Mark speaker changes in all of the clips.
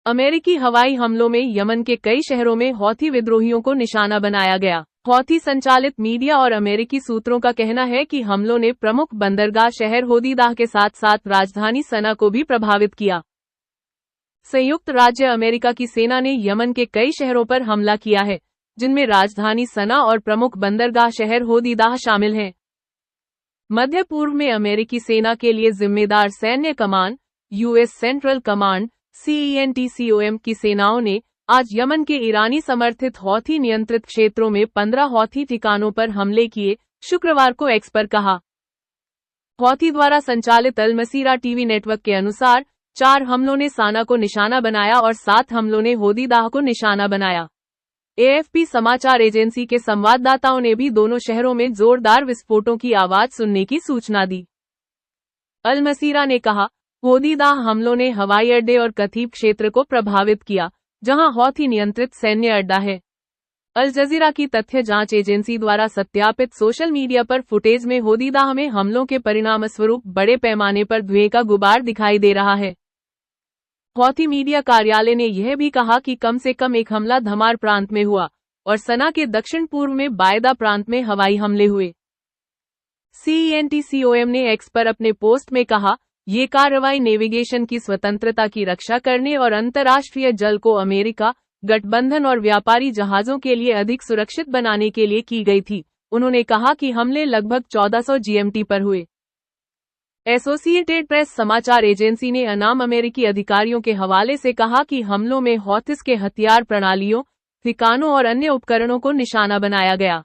Speaker 1: अमेरिकी हवाई हमलों में यमन के कई शहरों में हौथी विद्रोहियों को निशाना बनाया गया। हौथी संचालित मीडिया और अमेरिकी सूत्रों का कहना है कि हमलों ने प्रमुख बंदरगाह शहर होदीदाह के साथ साथ राजधानी सना को भी प्रभावित किया। संयुक्त राज्य अमेरिका की सेना ने यमन के कई शहरों पर हमला किया है, जिनमें राजधानी सना और प्रमुख बंदरगाह शहर होदीदाह शामिल हैं। मध्य पूर्व में अमेरिकी सेना के लिए जिम्मेदार सैन्य कमान, यूएस सेंट्रल कमांड CENTCOM की सेनाओं ने आज यमन के ईरानी समर्थित हौथी नियंत्रित क्षेत्रों में 15 हौथी ठिकानों पर हमले किए, शुक्रवार को एक्स पर कहा। हौथी द्वारा संचालित अल मसीरा टीवी नेटवर्क के अनुसार 4 हमलों ने साना को निशाना बनाया और 7 हमलों ने होदीदाह को निशाना बनाया। AFP समाचार एजेंसी के संवाददाताओं ने भी दोनों शहरों में जोरदार विस्फोटों की आवाज सुनने की सूचना दी। अल मसीरा ने कहा, होदीदाह हमलों ने हवाई अड्डे और कथीब क्षेत्र को प्रभावित किया, जहां हौथी नियंत्रित सैन्य अड्डा है। अल जजीरा की तथ्य जांच एजेंसी द्वारा सत्यापित सोशल मीडिया पर फुटेज में होदीदाह में हमलों के परिणामस्वरूप बड़े पैमाने पर धुएं का गुबार दिखाई दे रहा है। हौथी मीडिया कार्यालय ने यह भी कहा कि कम से कम एक हमला धमार प्रांत में हुआ और सना के दक्षिण पूर्व में बायदा प्रांत में हवाई हमले हुए। CENTCOM ने एक्स पर अपने पोस्ट में कहा, ये कार्रवाई नेविगेशन की स्वतंत्रता की रक्षा करने और अंतर्राष्ट्रीय जल को अमेरिका, गठबंधन और व्यापारी जहाजों के लिए अधिक सुरक्षित बनाने के लिए की गई थी। उन्होंने कहा कि हमले लगभग 1400 GMT पर हुए। एसोसिएटेड प्रेस समाचार एजेंसी ने अनाम अमेरिकी अधिकारियों के हवाले से कहा कि हमलों में हौथिस के हथियार प्रणालियों, ठिकानों और अन्य उपकरणों को निशाना बनाया गया।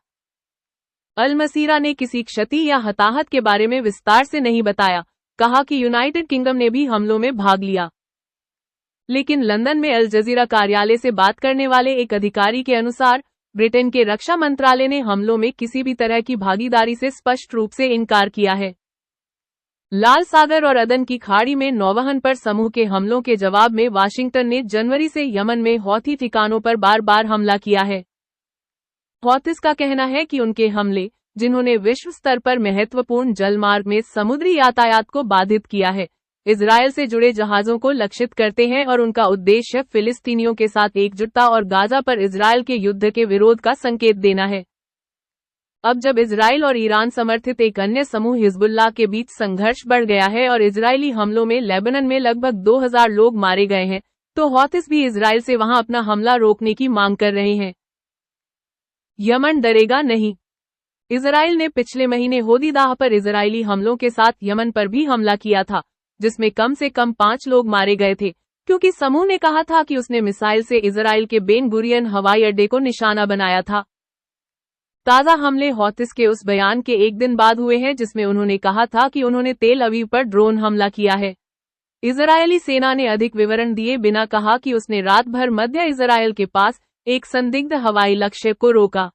Speaker 1: अल मसीरा ने किसी क्षति या हताहत के बारे में विस्तार से नहीं बताया, कहा कि यूनाइटेड किंगडम ने भी हमलों में भाग लिया। लेकिन लंदन में अल जजीरा कार्यालय से बात करने वाले एक अधिकारी के अनुसार ब्रिटेन के रक्षा मंत्रालय ने हमलों में किसी भी तरह की भागीदारी से स्पष्ट रूप से इनकार किया है। लाल सागर और अदन की खाड़ी में नौवहन पर समूह के हमलों के जवाब में वाशिंगटन ने जनवरी से यमन में हौथी ठिकानों पर बार बार हमला किया है। हौथिस का कहना है कि उनके हमले, जिन्होंने विश्व स्तर पर महत्वपूर्ण जलमार्ग में समुद्री यातायात को बाधित किया है, इजरायल से जुड़े जहाजों को लक्षित करते हैं और उनका उद्देश्य फिलिस्तीनियों के साथ एकजुटता और गाजा पर इजरायल के युद्ध के विरोध का संकेत देना है। अब जब इजरायल और ईरान समर्थित एक अन्य समूह हिजबुल्लाह के बीच संघर्ष बढ़ गया है और इजरायली हमलों में लेबनान में लगभग 2000 लोग मारे गए हैं, तो हौथिस भी इजरायल से वहां अपना हमला रोकने की मांग कर रहे हैं। यमन डरेगा नहीं। इजरायल ने पिछले महीने होदीदाह पर इजरायली हमलों के साथ यमन पर भी हमला किया था, जिसमें कम से कम 5 लोग मारे गए थे, क्योंकि समूह ने कहा था कि उसने मिसाइल से इजरायल के बेन गुरियन हवाई अड्डे को निशाना बनाया था। ताज़ा हमले हौथिस के उस बयान के एक दिन बाद हुए हैं जिसमें उन्होंने कहा था कि उन्होंने तेल अवीव पर ड्रोन हमला किया है। इजरायली सेना ने अधिक विवरण दिए बिना कहा कि उसने रात भर मध्य इजरायल के पास एक संदिग्ध हवाई लक्ष्य को रोका।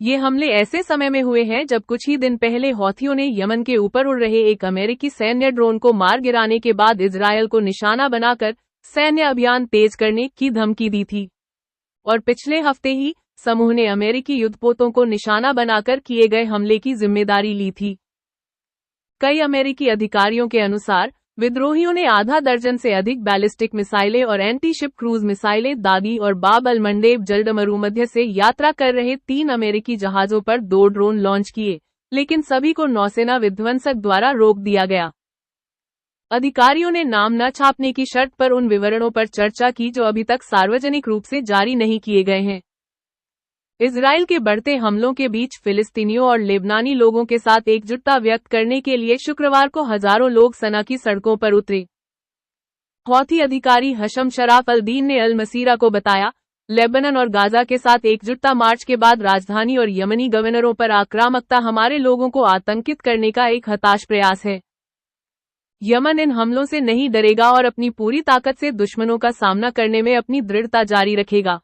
Speaker 1: ये हमले ऐसे समय में हुए हैं जब कुछ ही दिन पहले हौथियों ने यमन के ऊपर उड़ रहे एक अमेरिकी सैन्य ड्रोन को मार गिराने के बाद इजरायल को निशाना बनाकर सैन्य अभियान तेज करने की धमकी दी थी। और पिछले हफ्ते ही समूह ने अमेरिकी युद्धपोतों को निशाना बनाकर किए गए हमले की जिम्मेदारी ली थी। कई अमेरिकी अधिकारियों के अनुसार विद्रोहियों ने आधा दर्जन से अधिक बैलिस्टिक मिसाइलें और एंटी शिप क्रूज मिसाइलें दागी और बाब अल मंडेब जलडमरूमध्य से यात्रा कर रहे 3 अमेरिकी जहाजों पर 2 ड्रोन लॉन्च किए, लेकिन सभी को नौसेना विध्वंसक द्वारा रोक दिया गया। अधिकारियों ने नाम न छापने की शर्त पर उन विवरणों पर चर्चा की जो अभी तक सार्वजनिक रूप से जारी नहीं किए गए हैं। इजरायल के बढ़ते हमलों के बीच फिलिस्तीनियों और लेबनानी लोगों के साथ एकजुटता व्यक्त करने के लिए शुक्रवार को हजारों लोग सना की सड़कों पर उतरे। हौथी अधिकारी हशम शराफ अल दीन ने अल मसीरा को बताया, लेबनान और गाजा के साथ एकजुटता मार्च के बाद राजधानी और यमनी गवर्नरों पर आक्रामकता हमारे लोगों को आतंकित करने का एक हताश प्रयास है। यमन इन हमलों से नहीं डरेगा और अपनी पूरी ताकत से दुश्मनों का सामना करने में अपनी दृढ़ता जारी रखेगा।